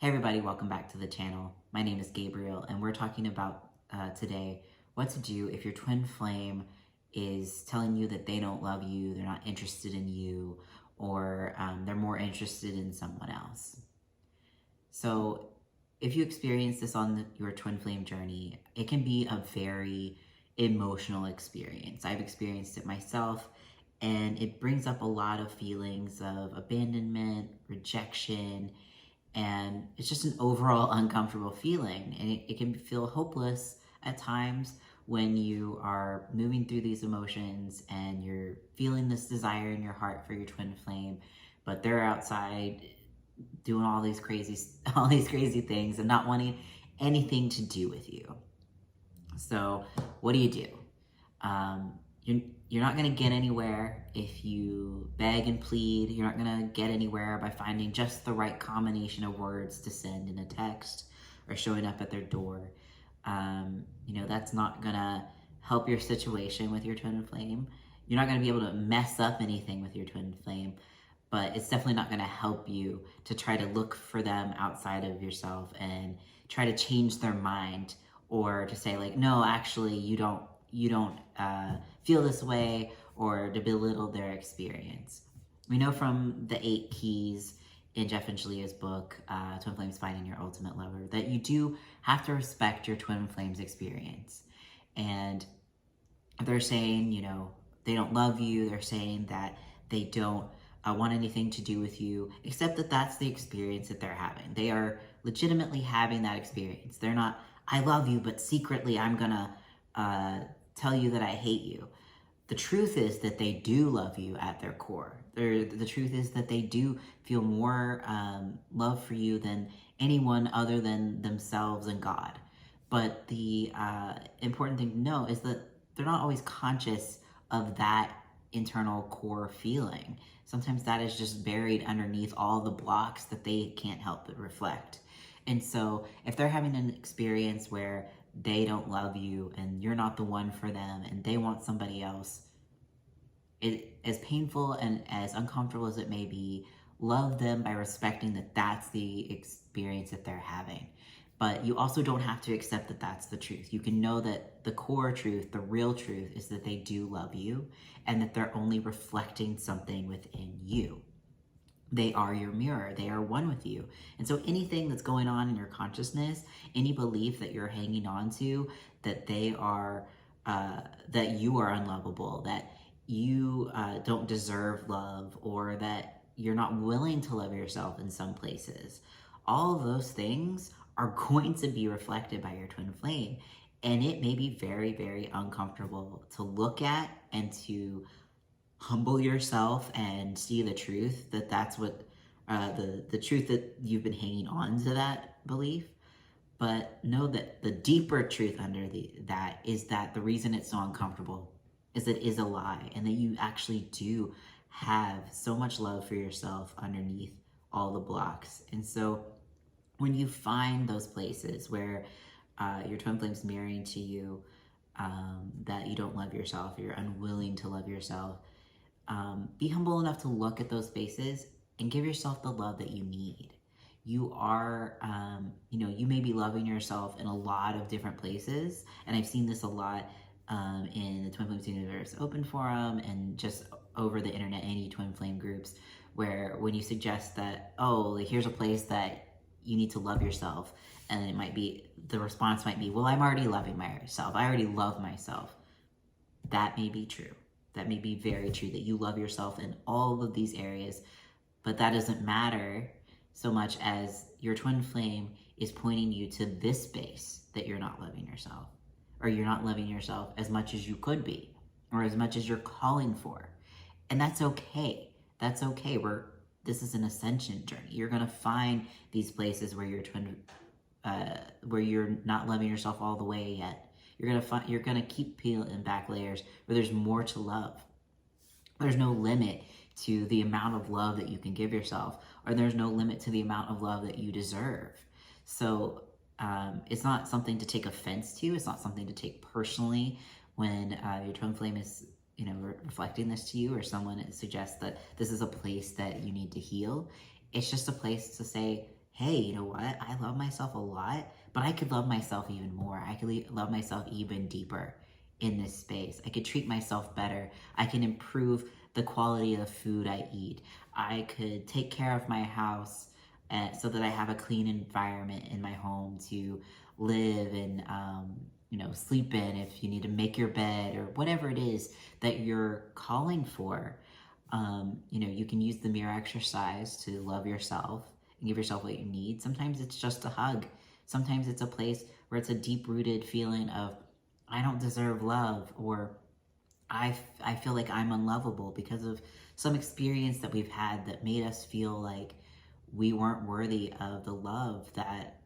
Hey everybody, welcome back to the channel. My name is Gabriel and we're talking about today what to do if your twin flame is telling you that they don't love you, they're not interested in you, or they're more interested in someone else. So if you experience this on your twin flame journey, it can be a very emotional experience. I've experienced it myself, and it brings up a lot of feelings of abandonment, rejection, and it's just an overall uncomfortable feeling. And it can feel hopeless at times when you are moving through these emotions and you're feeling this desire in your heart for your twin flame, but they're outside doing all these crazy things and not wanting anything to do with you. So what do? You're not going to get anywhere if you beg and plead. You're not going to get anywhere by finding just the right combination of words to send in a text or showing up at their door. That's not going to help your situation with your twin flame. You're not going to be able to mess up anything with your twin flame, but it's definitely not going to help you to try to look for them outside of yourself and try to change their mind, or to say like, no, actually you don't feel this way, or to belittle their experience. We know from the 8 keys in Jeff and Shalia's book, Twin Flames Finding Your Ultimate Lover, that you do have to respect your twin flames experience. And they're saying, they don't love you, they're saying that they don't want anything to do with you, except that that's the experience that they're having. They are legitimately having that experience. They're not, I love you, but secretly I'm gonna tell you that I hate you. The truth is that they do love you at their core. The truth is that they do feel more love for you than anyone other than themselves and God. But the important thing to know is that they're not always conscious of that internal core feeling. Sometimes that is just buried underneath all the blocks that they can't help but reflect. And so if they're having an experience where they don't love you and you're not the one for them and they want somebody else, as painful and as uncomfortable as it may be, love them by respecting that that's the experience that they're having. But you also don't have to accept that that's the truth. You can know that the core truth, the real truth, is that they do love you and that they're only reflecting something within you. They are your mirror. They are one with you. And so anything that's going on in your consciousness, any belief that you're hanging on to, that they are, that you are unlovable, that you don't deserve love, or that you're not willing to love yourself in some places, all of those things are going to be reflected by your twin flame. And it may be very, very uncomfortable to look at and to humble yourself and see the truth, that that's what the truth, that you've been hanging on to that belief. But know that the deeper truth under that is that the reason it's so uncomfortable is that it is a lie, and that you actually do have so much love for yourself underneath all the blocks. And so when you find those places where your twin flame's mirroring to you that you don't love yourself, you're unwilling to love yourself, be humble enough to look at those spaces and give yourself the love that you need. You are, you may be loving yourself in a lot of different places, and I've seen this a lot in the Twin Flames Universe Open Forum and just over the internet, any twin flame groups, where when you suggest that, oh, here's a place that you need to love yourself, and it might be, the response might be, well, I'm already loving myself. I already love myself. That may be true. That may be very true, that you love yourself in all of these areas, but that doesn't matter so much as your twin flame is pointing you to this space that you're not loving yourself, or you're not loving yourself as much as you could be, or as much as you're calling for. And that's okay. That's okay. This is an ascension journey. You're gonna find these places where where you're not loving yourself all the way yet. You're gonna keep peeling back layers where there's more to love. There's no limit to the amount of love that you can give yourself, or there's no limit to the amount of love that you deserve. So it's not something to take offense to. It's not something to take personally when your twin flame is, reflecting this to you, or someone suggests that this is a place that you need to heal. It's just a place to say, hey, you know what? I love myself a lot, but I could love myself even more. I could love myself even deeper in this space. I could treat myself better. I can improve the quality of the food I eat. I could take care of my house so that I have a clean environment in my home to live and, sleep in if you need to make your bed or whatever it is that you're calling for. You can use the mirror exercise to love yourself and give yourself what you need. Sometimes it's just a hug. Sometimes it's a place where it's a deep-rooted feeling of, I don't deserve love, or I feel like I'm unlovable because of some experience that we've had that made us feel like we weren't worthy of the love that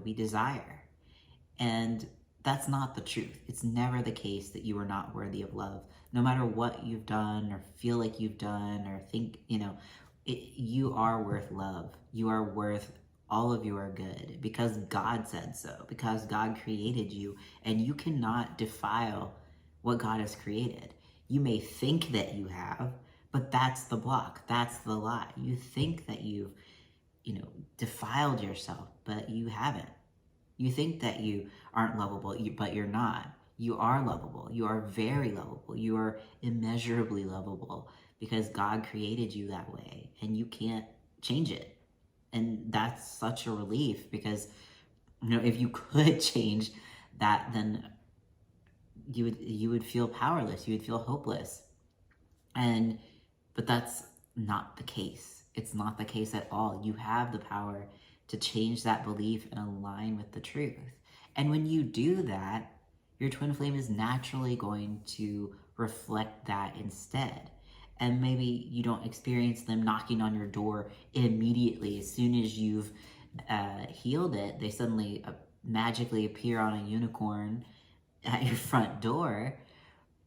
we desire. And that's not the truth. It's never the case that you are not worthy of love. No matter what you've done or feel like you've done or think, you are worth love. You are worth all of your good because God said so, because God created you, and you cannot defile what God has created. You may think that you have, but that's the block. That's the lie. You think that you've, defiled yourself, but you haven't. You think that you aren't lovable, but you're not. You are lovable. You are very lovable. You are immeasurably lovable because God created you that way and you can't change it. And that's such a relief because, if you could change that, then you would feel powerless. You would feel hopeless. But that's not the case. It's not the case at all. You have the power to change that belief and align with the truth. And when you do that, your twin flame is naturally going to reflect that instead. And maybe you don't experience them knocking on your door immediately. As soon as you've healed it, they suddenly magically appear on a unicorn at your front door.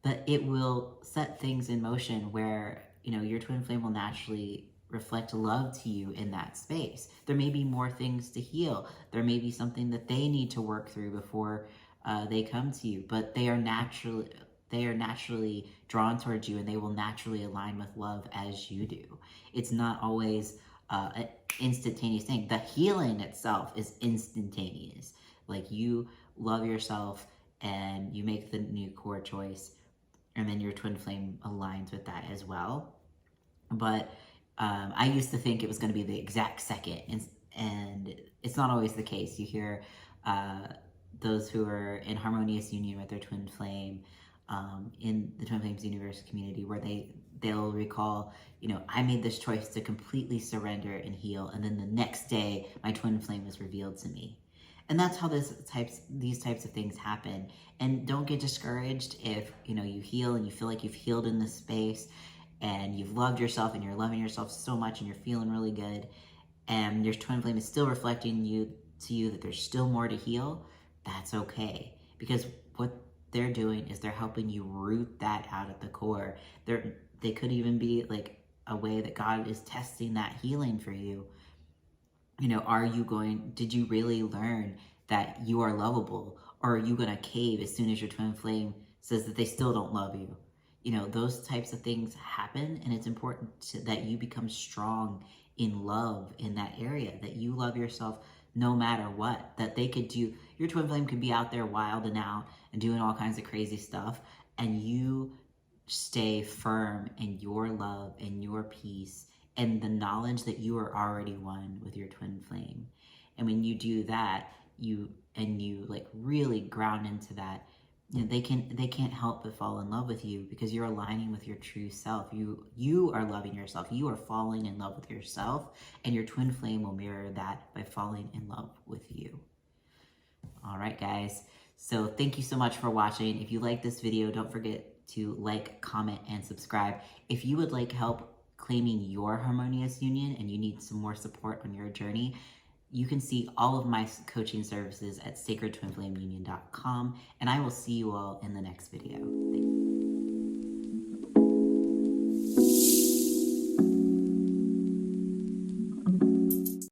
But it will set things in motion where, your twin flame will naturally reflect love to you in that space. There may be more things to heal. There may be something that they need to work through before they come to you, but they are naturally drawn towards you, and they will naturally align with love as you do. It's not always an instantaneous thing. The healing itself is instantaneous. Like, you love yourself and you make the new core choice, and then your twin flame aligns with that as well. But I used to think it was going to be the exact second, and it's not always the case. You hear those who are in harmonious union with their twin flame in the Twin Flames Universe community, where they'll recall, I made this choice to completely surrender and heal, and then the next day my twin flame was revealed to me. And that's how these types of things happen. And don't get discouraged if you heal and you feel like you've healed in this space and you've loved yourself and you're loving yourself so much and you're feeling really good, and your twin flame is still reflecting to you that there's still more to heal. That's okay, because what they're doing is they're helping you root that out at the core. They could even be like a way that God is testing that healing for you. Did you really learn that you are lovable? Or are you going to cave as soon as your twin flame says that they still don't love you? Those types of things happen, and it's important that you become strong in love in that area, that you love yourself no matter what, that they could do. Your twin flame could be out there wilding out and doing all kinds of crazy stuff, and you stay firm in your love and your peace and the knowledge that you are already one with your twin flame. And when you do that, you like really ground into that, they can't help but fall in love with you because you're aligning with your true self. You are loving yourself. You are falling in love with yourself, and your twin flame will mirror that by falling in love with you. All right, guys. So thank you so much for watching. If you like this video, don't forget to like, comment, and subscribe. If you would like help claiming your harmonious union and you need some more support on your journey, you can see all of my coaching services at sacredtwinflameunion.com, and I will see you all in the next video. Thank you.